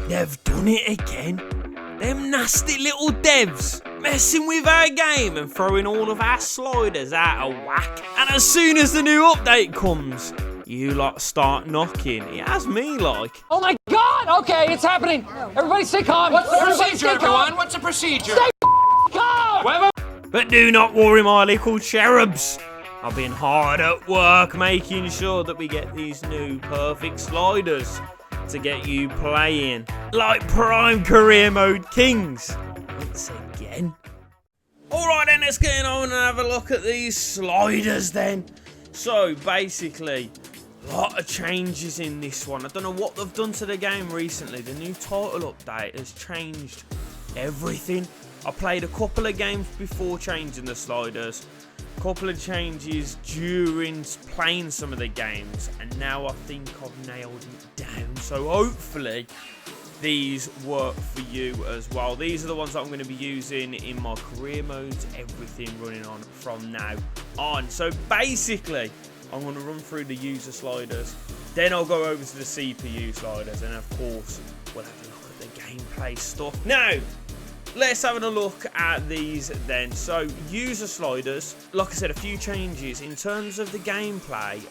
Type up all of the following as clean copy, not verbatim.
They've done it again. Them nasty little devs messing with our game and throwing all of our sliders out of whack. And as soon as the new update comes, you lot start knocking. It has me like. Oh my God! Okay, it's happening. Everybody stay calm. What's the procedure, everyone? What's the procedure? Stay calm. But do not worry, my little cherubs. I've been hard at work making sure that we get these new perfect sliders to get you playing like prime career mode kings once again. Alright then, let's get on and have a look at these sliders then. So basically, a lot of changes in this one. I don't know what they've done to the game recently. The new title update has changed everything. I played a couple of games before changing the sliders, a couple of changes during playing some of the games, and now I think I've nailed it down. So hopefully these work for you as well. These are the ones that I'm going to be using in my career modes, everything running on from now on. So basically, I'm going to run through the user sliders, then I'll go over to the CPU sliders, and of course we'll have a look at the gameplay stuff. Now, let's have a look at these then. So, user sliders, like I said, a few changes. In terms of the gameplay,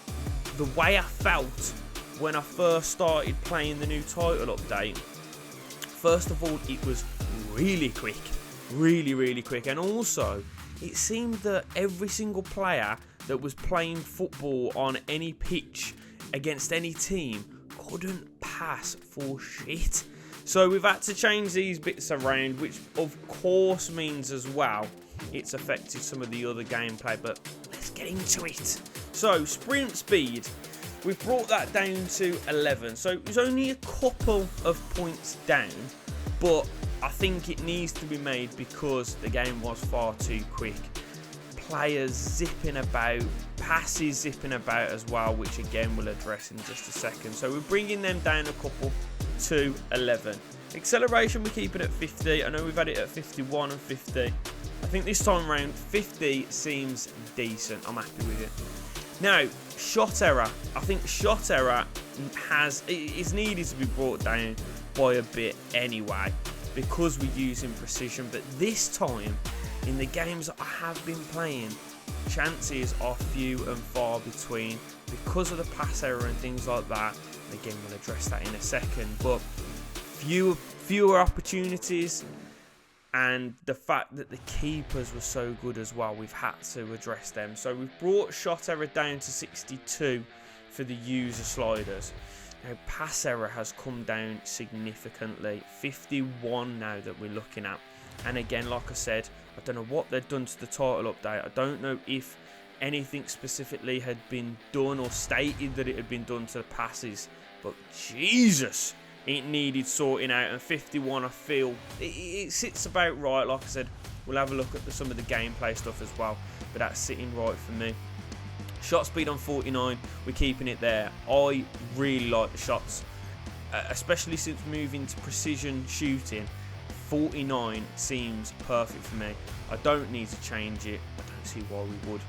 the way I felt when I first started playing the new title update, first of all, it was really quick. Really quick. And also, it seemed that every single player that was playing football on any pitch against any team couldn't pass for shit. So we've had to change these bits around, which of course means as well it's affected some of the other gameplay, but let's get into it. So sprint speed, we've brought that down to 11. So it was only a couple of points down, but I think it needs to be made because the game was far too quick. Players zipping about, passes zipping about as well, which again we'll address in just a second. So we're bringing them down a couple to 11. Acceleration we're keeping at 50. I know we've had it at 51 and 50. I think this time around 50 seems decent. I'm happy with it. Now, shot error. I think shot error is needed to be brought down by a bit anyway, because we're using precision. But this time, in the games that I have been playing, chances are few and far between because of the pass error and things like that. Again, we'll address that in a second, but fewer opportunities, and the fact that the keepers were so good as well, we've had to address them. So we've brought shot error down to 62 for the user sliders. Now pass error has come down significantly, 51 now that we're looking at. And again, like I said, I don't know what they've done to the title update. I don't know if anything specifically had been done or stated that it had been done to the passes, but Jesus, it needed sorting out. And 51, I feel it sits about right. Like I said, we'll have a look at some of the gameplay stuff as well, but that's sitting right for me. Shot speed on 49, we're keeping it there. I really like the shots, especially since moving to precision shooting. 49 seems perfect for me. I don't need to change it. I don't see why we would.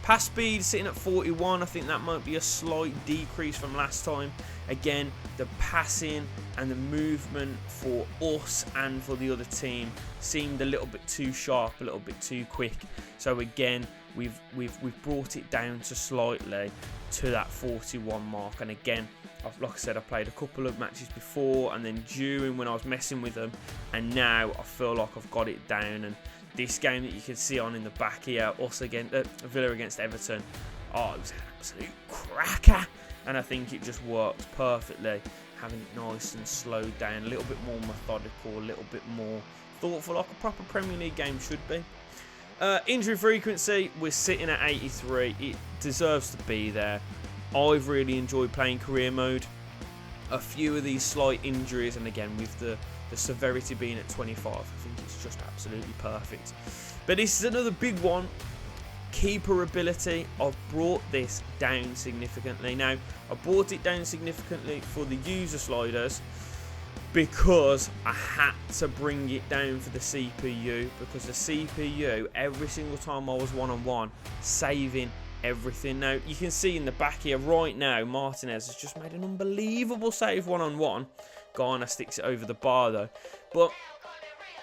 Pass speed sitting at 41. I think that might be a slight decrease from last time. Again, the passing and the movement for us and for the other team seemed a little bit too sharp, a little bit too quick. So again, we've brought it down to slightly to that 41 mark. And again, like I said, I played a couple of matches before and then during when I was messing with them, and now I feel like I've got it down. And this game that you can see on in the back here, us against Villa against Everton, oh, it was an absolute cracker, and I think it just worked perfectly, having it nice and slowed down, a little bit more methodical, a little bit more thoughtful, like a proper Premier League game should be. Injury frequency, we're sitting at 83. It deserves to be there. I've really enjoyed playing career mode. A few of these slight injuries, and again with the severity being at 25, I think it's just absolutely perfect. But this is another big one. Keeper ability, I've brought this down significantly. Now, I brought it down significantly for the user sliders because I had to bring it down for the CPU, because the CPU, every single time I was one-on-one, saving everything. Now, you can see in the back here right now, Martinez has just made an unbelievable save one-on-one. Garner sticks it over the bar though. But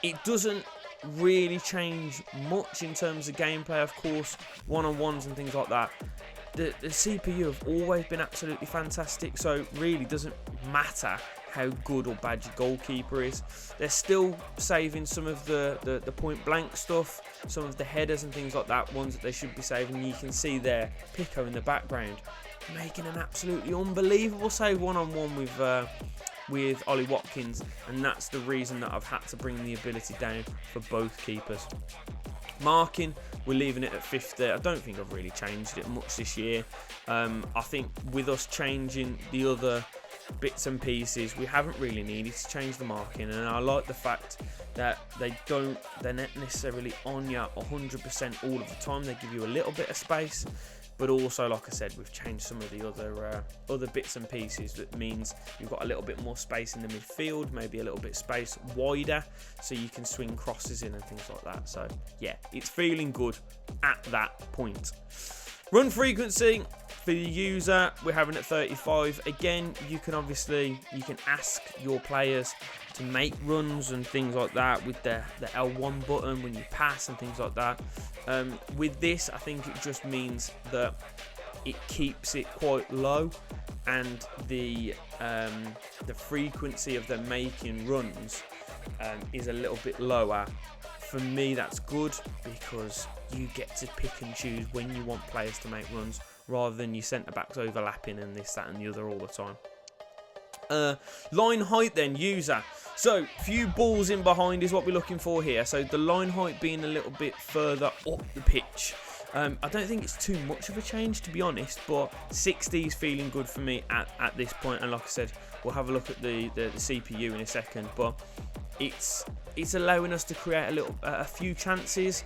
it doesn't really change much in terms of gameplay. Of course, one-on-ones and things like that. The CPU have always been absolutely fantastic, so it really doesn't matter how good or bad your goalkeeper is. They're still saving some of the point blank stuff, some of the headers and things like that, ones that they should be saving. You can see there Pico in the background making an absolutely unbelievable save one-on-one with Ollie Watkins, and that's the reason that I've had to bring the ability down for both keepers. Marking, we're leaving it at 50. I don't think I've really changed it much this year. I think with us changing the other bits and pieces, we haven't really needed to change the marking, and I like the fact that they're not necessarily on you 100% all of the time. They give you a little bit of space, but also, like I said, we've changed some of the other bits and pieces. That means you've got a little bit more space in the midfield, maybe a little bit space wider, so you can swing crosses in and things like that. So yeah, it's feeling good at that point. Run frequency for the user, we're having at 35. Again, you can ask your players to make runs and things like that with the L1 button when you pass and things like that. With this, I think it just means that it keeps it quite low, and the frequency of them making runs is a little bit lower. For me, that's good because you get to pick and choose when you want players to make runs, rather than your centre backs overlapping and this, that, and the other all the time. Line height then, user. So few balls in behind is what we're looking for here. So the line height being a little bit further up the pitch. I don't think it's too much of a change, to be honest, but 60 is feeling good for me at this point. And like I said, we'll have a look at the CPU in a second, but it's allowing us to create a few chances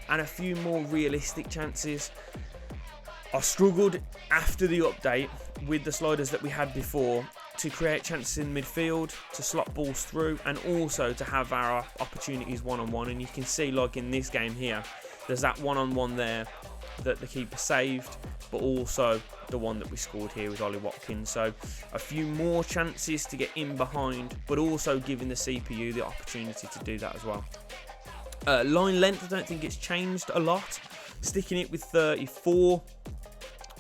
and a few more realistic chances. I struggled after the update with the sliders that we had before to create chances in midfield, to slot balls through, and also to have our opportunities one-on-one. And you can see, like in this game here, there's that one-on-one there that the keeper saved, but also the one that we scored here with Ollie Watkins. So a few more chances to get in behind, but also giving the CPU the opportunity to do that as well. Line length, I don't think it's changed a lot. Sticking it with 34.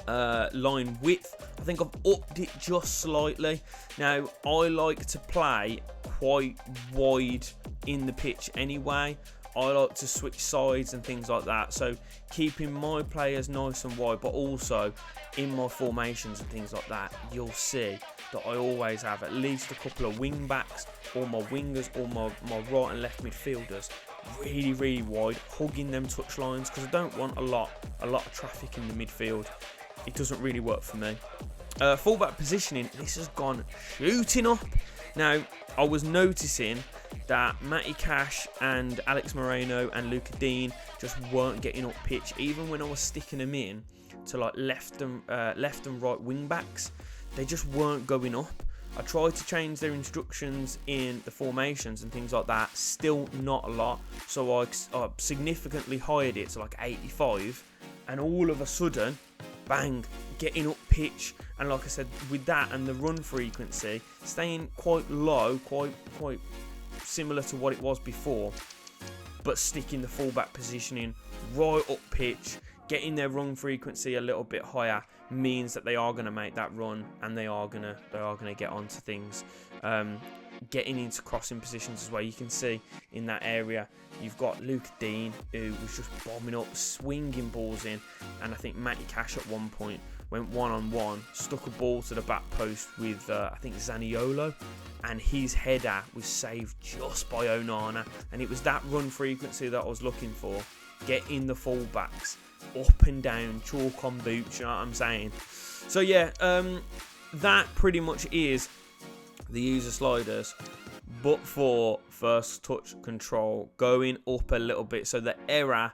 Line width, I think I've upped it just slightly. Now, I like to play quite wide in the pitch anyway. I like to switch sides and things like that, so keeping my players nice and wide, but also in my formations and things like that, you'll see that I always have at least a couple of wing backs, or my wingers, or my right and left midfielders really, really wide, hugging them touch lines, because I don't want a lot of traffic in the midfield. It doesn't really work for me. Fullback positioning, this has gone shooting up. Now, I was noticing that Matty Cash and Alex Moreno and Luca Dean just weren't getting up pitch, even when I was sticking them in to like left and right wing backs. They just weren't going up. I tried to change their instructions in the formations and things like that, still not a lot. So I significantly highed it to like 85, and all of a sudden, bang, getting up pitch. And like I said, with that and the run frequency staying quite low, quite similar to what it was before, but sticking the fullback positioning right up pitch, getting their run frequency a little bit higher, means that they are going to make that run, and they are going to get onto things, getting into crossing positions as well. You can see in that area you've got Luke Dean, who was just bombing up, swinging balls in, and I think Matty Cash at one point went one-on-one, stuck a ball to the back post with I think Zaniolo, and his header was saved just by Onana. And it was that run frequency that I was looking for, getting the fullbacks up and down, chalk on boots, you know what I'm saying? So yeah, that pretty much is the user sliders, but for first touch control going up a little bit. So the error,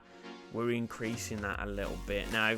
we're increasing that a little bit. Now,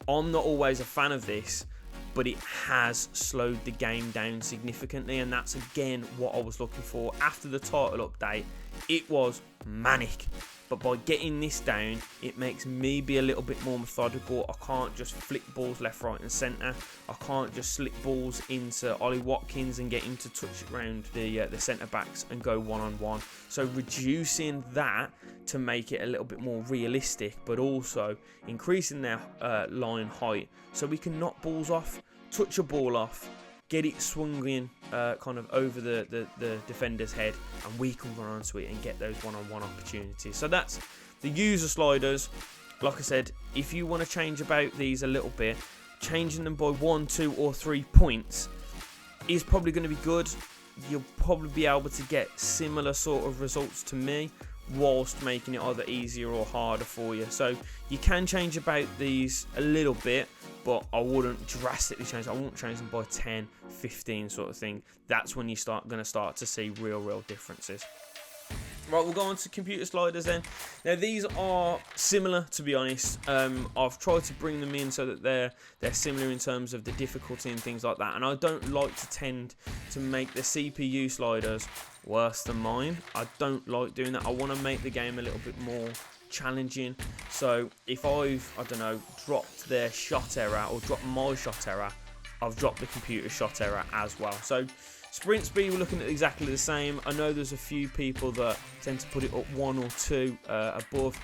I'm not always a fan of this, but it has slowed the game down significantly, and that's again what I was looking for. After the title update, it was manic. But by getting this down, it makes me be a little bit more methodical. I can't just flick balls left, right and centre. I can't just slip balls into Ollie Watkins and get him to touch it around the centre backs and go one-on-one. So reducing that to make it a little bit more realistic, but also increasing their line height so we can knock balls off, touch a ball off, get it swung in kind of over the defender's head, and we can run onto it and get those one-on-one opportunities. So that's the user sliders. Like I said, if you want to change about these a little bit, changing them by 1, 2 or 3 points is probably going to be good. You'll probably be able to get similar sort of results to me, whilst making it either easier or harder for you. So you can change about these a little bit, but I wouldn't drastically change. I won't change them by 10, 15 sort of thing. That's when you going to start to see real differences. Right, we'll go on to computer sliders then. Now these are similar, to be honest. I've tried to bring them in so that they're similar in terms of the difficulty and things like that. And I don't like to tend to make the CPU sliders worse than mine. I don't like doing that. I want to make the game a little bit more challenging. So if I don't know, dropped their shot error or dropped my shot error, I've dropped the computer shot error as well. So sprint speed, we're looking at exactly the same. I know there's a few people that tend to put it up 1 or 2 above.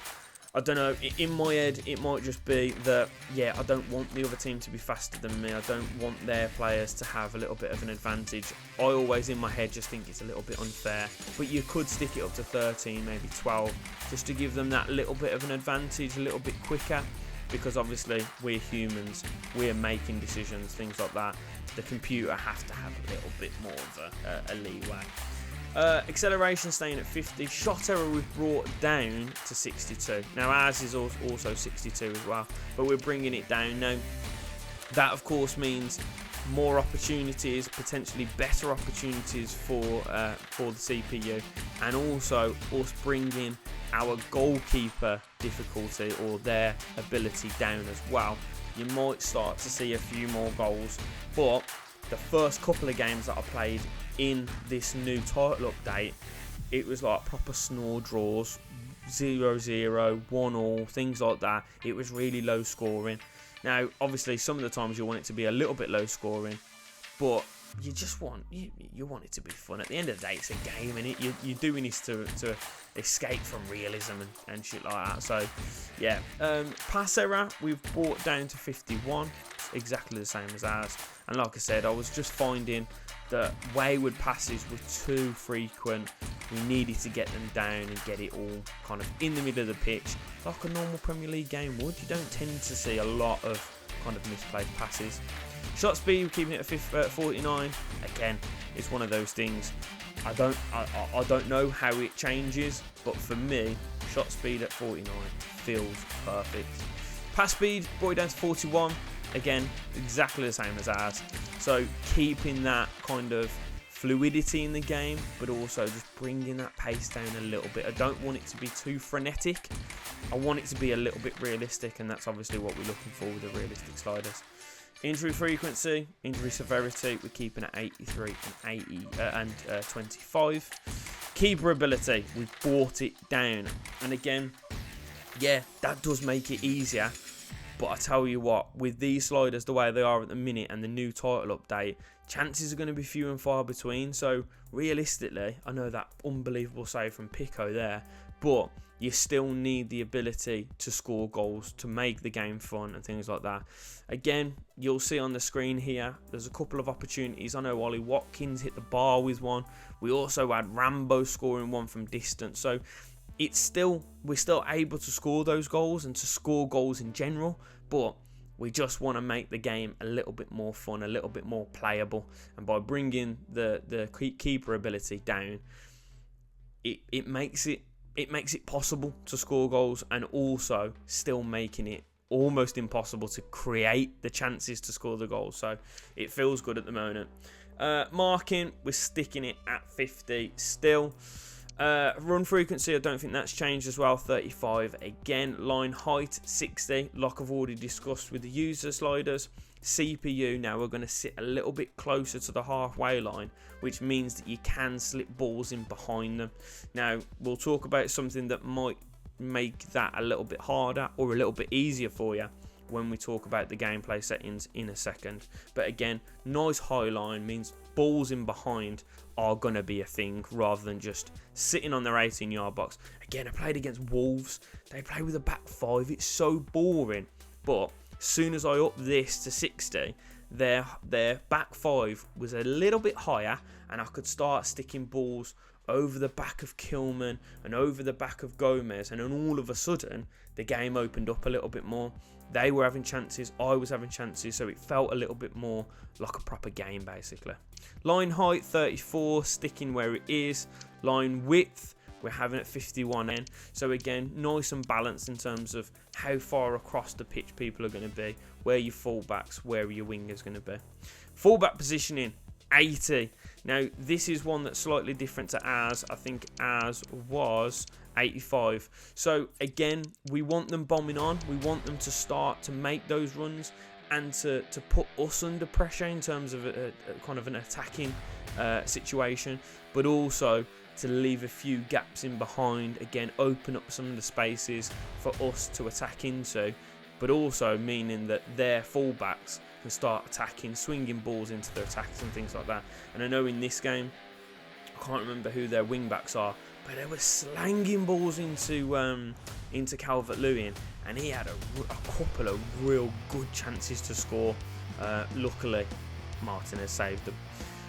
I don't know, in my head it might just be that, yeah, I don't want the other team to be faster than me. I don't want their players to have a little bit of an advantage. I always in my head just think it's a little bit unfair, but you could stick it up to 13, maybe 12, just to give them that little bit of an advantage, a little bit quicker, because obviously we're humans, we're making decisions, things like that. The computer has to have a little bit more of a leeway. Acceleration staying at 50. Shot error we've brought down to 62. Now ours is also 62 as well, but we're bringing it down now. That of course means more opportunities, potentially better opportunities for the CPU, and also us bringing our goalkeeper difficulty or their ability down as well. You might start to see a few more goals, but the first couple of games that I played in this new title update, it was like proper snore draws, 0-0, 1-1, things like that. It was really low scoring. Now, obviously, some of the times you want it to be a little bit low scoring, but you just want you want it to be fun. At the end of the day, it's a game, and you're doing this to escape from realism and shit like that. So, yeah, pass error we've brought down to 51, exactly the same as ours. And like I said, I was just finding that wayward passes were too frequent. We needed to get them down and get it all kind of in the middle of the pitch, like a normal Premier League game would. You don't tend to see a lot of kind of misplaced passes. Shot speed, we're keeping it at 49. Again, it's one of those things. I don't know how it changes, but for me, shot speed at 49 feels perfect. Pass speed, brought it down to 41. Again, exactly the same as ours. So keeping that kind of fluidity in the game, but also just bringing that pace down a little bit. I don't want it to be too frenetic. I want it to be a little bit realistic, and that's obviously what we're looking for with the realistic sliders. Injury frequency, injury severity, we're keeping at 83 and 25. Keeper ability, we've brought it down. And again, yeah, that does make it easier. But I tell you what, with these sliders the way they are at the minute and the new title update, chances are going to be few and far between. So realistically, I know that unbelievable save from Pico there, but you still need the ability to score goals, to make the game fun and things like that. Again, you'll see on the screen here, there's a couple of opportunities. I know Ollie Watkins hit the bar with one. We also had Rambo scoring one from distance. So we're still able to score those goals and to score goals in general, but we just want to make the game a little bit more fun, a little bit more playable. And by bringing the keeper ability down, it makes it possible to score goals, and also still making it almost impossible to create the chances to score the goals. So it feels good at the moment. Marking, we're sticking it at 50 still. Run frequency, I don't think that's changed as well, 35 again. Line height, 60, like I've already discussed with the user sliders. CPU now are going to sit a little bit closer to the halfway line, which means that you can slip balls in behind them. Now, we'll talk about something that might make that a little bit harder or a little bit easier for you when we talk about the gameplay settings in a second. But again, nice high line means balls in behind are going to be a thing rather than just sitting on their 18-yard box. Again, I played against Wolves. They play with a back five. It's so boring. But as soon as I upped this to 60, their back five was a little bit higher, and I could start sticking balls over the back of Kilman and over the back of Gomez, and then all of a sudden the game opened up a little bit more. They were having chances, I was having chances, so it felt a little bit more like a proper game basically. Line height 34, sticking where it is. Line width, we're having it 51 in. So again, nice and balanced in terms of how far across the pitch people are going to be, where your fullbacks, where your wingers going to be. Fullback positioning, 80. Now, this is one that's slightly different to ours. I think ours was 85. So again, we want them bombing on. We want them to start to make those runs and to put us under pressure in terms of a kind of an attacking situation, but also to leave a few gaps in behind. Again, open up some of the spaces for us to attack into, but also meaning that their fullbacks can start attacking, swinging balls into their attacks and things like that. And I know in this game, I can't remember who their wing backs are, but they were slanging balls into Calvert-Lewin, and he had a couple of real good chances to score. Luckily, Martinez saved them.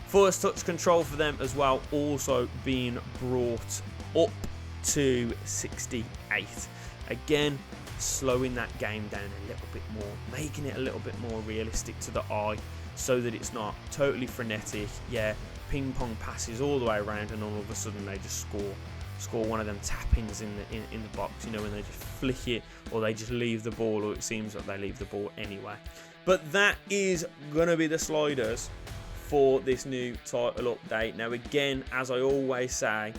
First touch control for them as well, also being brought up to 68. Again, slowing that game down a little bit more, making it a little bit more realistic to the eye, so that it's not totally frenetic. Yeah, ping pong passes all the way around, and all of a sudden they just score one of them tap-ins in the box, you know, when they just flick it, or they just leave the ball, or it seems like they leave the ball anyway. But that is gonna be the sliders for this new title update. Now again, as I always say,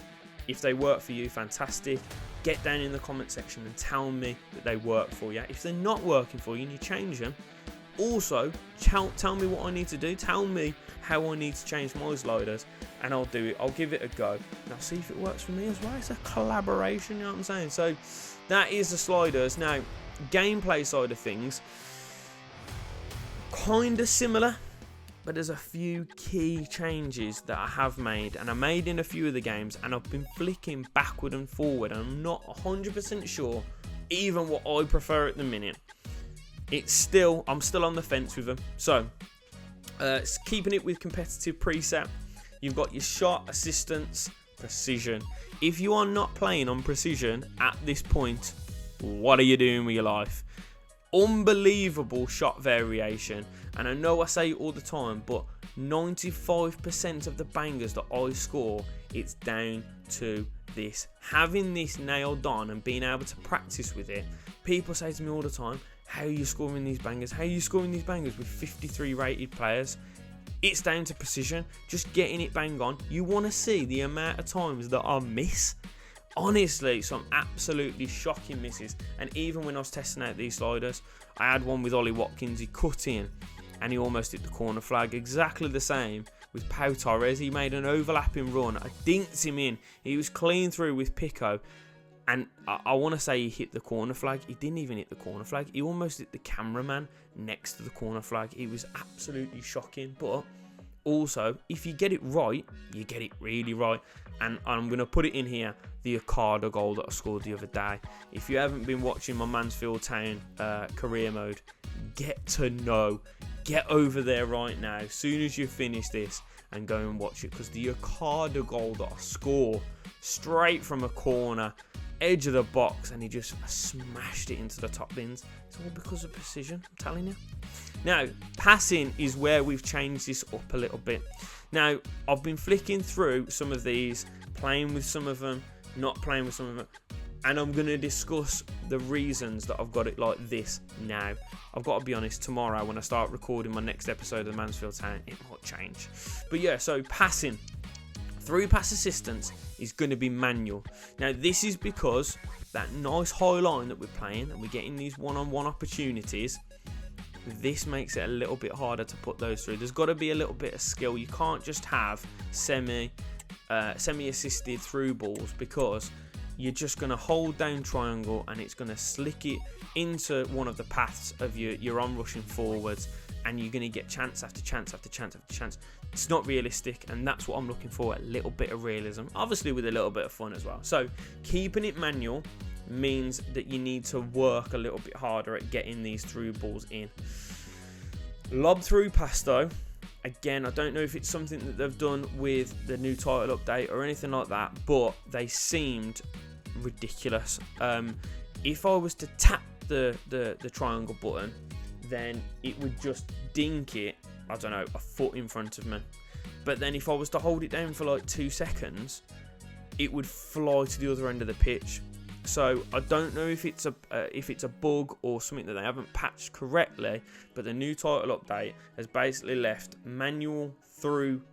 if they work for you, fantastic. Get down in the comment section and tell me that they work for you. If they're not working for you and you change them, also tell me what I need to do. Tell me how I need to change my sliders, and I'll do it. I'll give it a go, and I'll see if it works for me as well. It's a collaboration, you know what I'm saying? So that is the sliders. Now, gameplay side of things, kind of similar, but there's a few key changes that I have made, and I made in a few of the games, and I've been flicking backward and forward, and I'm not 100% sure even what I prefer at the minute. I'm still on the fence with them. So keeping it with competitive preset, you've got your shot, assistance, precision. If you are not playing on precision at this point, what are you doing with your life? Unbelievable shot variation, and I know I say it all the time, but 95% of the bangers that I score, it's down to this. Having this nailed on and being able to practice with it. People say to me all the time, how are you scoring these bangers? How are you scoring these bangers with 53 rated players? It's down to precision, just getting it bang on. You want to see the amount of times that I miss. Honestly, some absolutely shocking misses. And even when I was testing out these sliders, I had one with Ollie Watkins. He cut in and he almost hit the corner flag. Exactly the same with Pau Torres. He made an overlapping run. I dinked him in. He was clean through with Pico. And I want to say he hit the corner flag. He didn't even hit the corner flag. He almost hit the cameraman next to the corner flag. It was absolutely shocking. But also, if you get it right, you get it really right. And I'm going to put it in here, the Okada goal that I scored the other day. If you haven't been watching my Mansfield Town career mode, get to know. Get over there right now, as soon as you finish this, and go and watch it. Because the Okada goal that I score straight from a corner, edge of the box, and he just smashed it into the top bins. It's all because of precision, I'm telling you. Now, passing is where we've changed this up a little bit. Now, I've been flicking through some of these, playing with some of them, not playing with some of them, and I'm going to discuss the reasons that I've got it like this now. I've got to be honest, tomorrow when I start recording my next episode of Mansfield Town, it might change. But yeah, so passing. Through pass assistance is going to be manual. Now, this is because that nice high line that we're playing and we're getting these one-on-one opportunities, this makes it a little bit harder to put those through. There's got to be a little bit of skill. You can't just have semi-assisted through balls, because you're just going to hold down triangle and it's going to slick it into one of the paths of your on-rushing forwards, and you're going to get chance after chance after chance after chance. It's not realistic, and that's what I'm looking for, a little bit of realism, obviously with a little bit of fun as well. So keeping it manual means that you need to work a little bit harder at getting these through balls in. Lob through pass though, again, I don't know if it's something that they've done with the new title update or anything like that, but they seemed ridiculous. If I was to tap the triangle button, then it would just dink it, I don't know, a foot in front of me. But then if I was to hold it down for like 2 seconds, it would fly to the other end of the pitch. So I don't know if it's a bug or something that they haven't patched correctly, but the new title update has basically left manual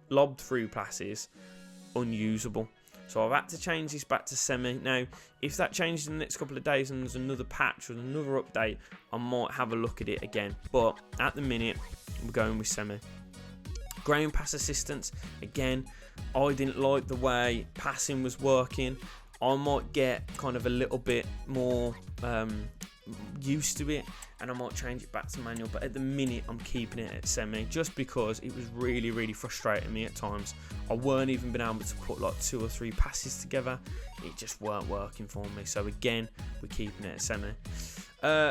lob through passes unusable. So I've had to change this back to semi. Now, if that changes in the next couple of days and there's another patch or another update, I might have a look at it again. But at the minute, we're going with semi. Ground pass assistance, again, I didn't like the way passing was working. I might get kind of a little bit more used to it, and I might change it back to manual, but at the minute I'm keeping it at semi, just because it was really frustrating me at times. I weren't even been able to put like 2 or 3 passes together. It just weren't working for me. So again, we're keeping it at semi.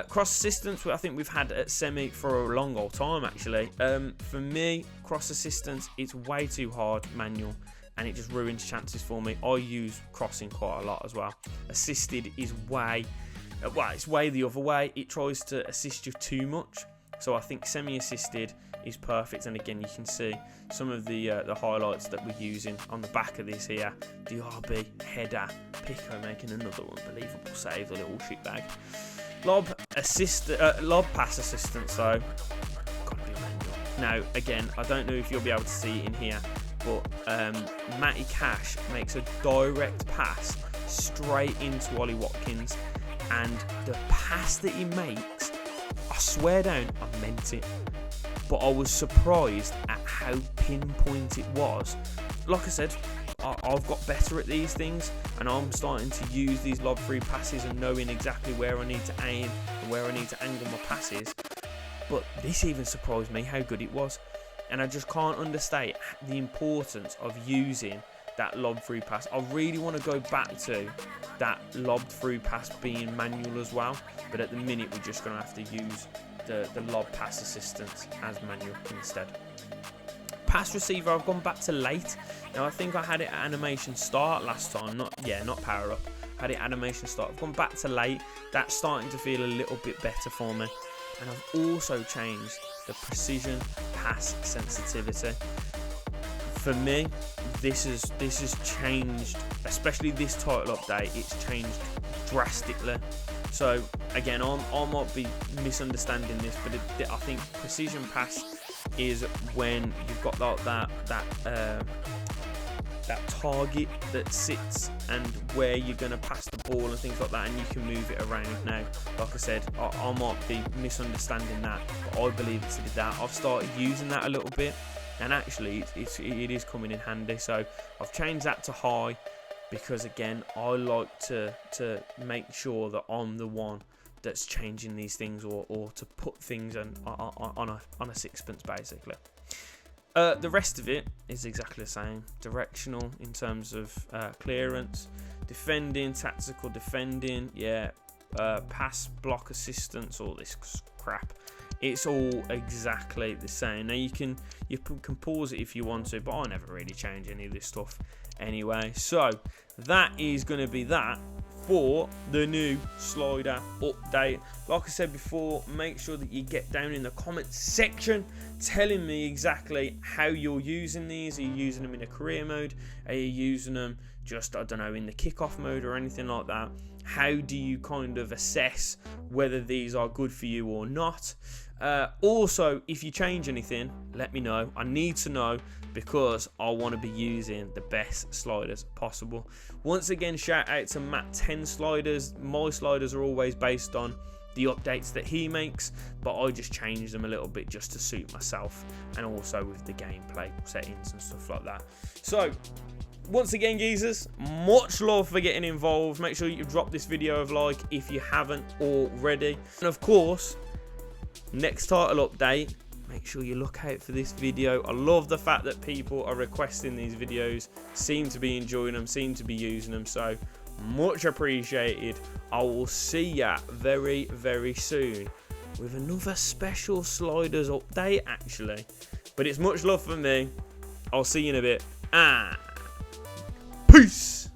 Cross assistance, I think we've had at semi for a long old time actually. For me, cross assistance, it's way too hard manual, and it just ruins chances for me. I use crossing quite a lot as well. Assisted is it's way the other way. It tries to assist you too much. So I think semi-assisted is perfect. And again, you can see some of the highlights that we're using on the back of this here. DRB, header, Pico making another unbelievable save, the little shitbag. Lob pass assistance though, gotta be manual. Now again, I don't know if you'll be able to see it in here, but Matty Cash makes a direct pass straight into Ollie Watkins, and the pass that he makes, I swear down, I meant it, but I was surprised at how pinpoint it was. Like I said, I've got better at these things, and I'm starting to use these lob through passes and knowing exactly where I need to aim and where I need to angle my passes, but this even surprised me how good it was. And I just can't understate the importance of using that lob through pass. I really want to go back to that lob through pass being manual as well, but at the minute we're just going to have to use the lob pass assistance as manual instead. Pass receiver, I've gone back to late. Now I think I had it at animation start last time, not power up. Had it animation start. I've gone back to late. That's starting to feel a little bit better for me. And I've also changed the precision pass sensitivity. For me, this has changed, especially this title update. It's changed drastically. So again, I might be misunderstanding this, but I think precision pass is when you've got like that target that sits and where you're going to pass the ball and things like that, and you can move it around. Now, like I said, I might be misunderstanding that, but I believe it's that. I've started using that a little bit, and actually it is coming in handy. So I've changed that to high, because again, I like to make sure that I'm the one that's changing these things, or to put things on a sixpence basically. The rest of it is exactly the same. Directional in terms of clearance, defending, tactical defending, pass, block assistance, all this crap. It's all exactly the same. Now you can pause it if you want to, but I never really change any of this stuff anyway. So that is going to be that for the new slider update. Like I said before, make sure that you get down in the comments section telling me exactly how you're using these. Are you using them in a career mode? Are you using them just, I don't know, in the kickoff mode or anything like that? How do you kind of assess whether these are good for you or not? Also, if you change anything, let me know. I need to know, because I want to be using the best sliders possible. Once again, shout out to Matt 10 sliders. My sliders are always based on the updates that he makes, but I just change them a little bit just to suit myself, and also with the gameplay settings and stuff like that. So once again, geezers, much love for getting involved. Make sure you drop this video a like if you haven't already, and of course, next title update, make sure you look out for this video. I love the fact that people are requesting these videos, seem to be enjoying them, seem to be using them, so much appreciated. I will see ya very, very soon with another special sliders update, actually. But it's much love from me. I'll see you in a bit. And peace.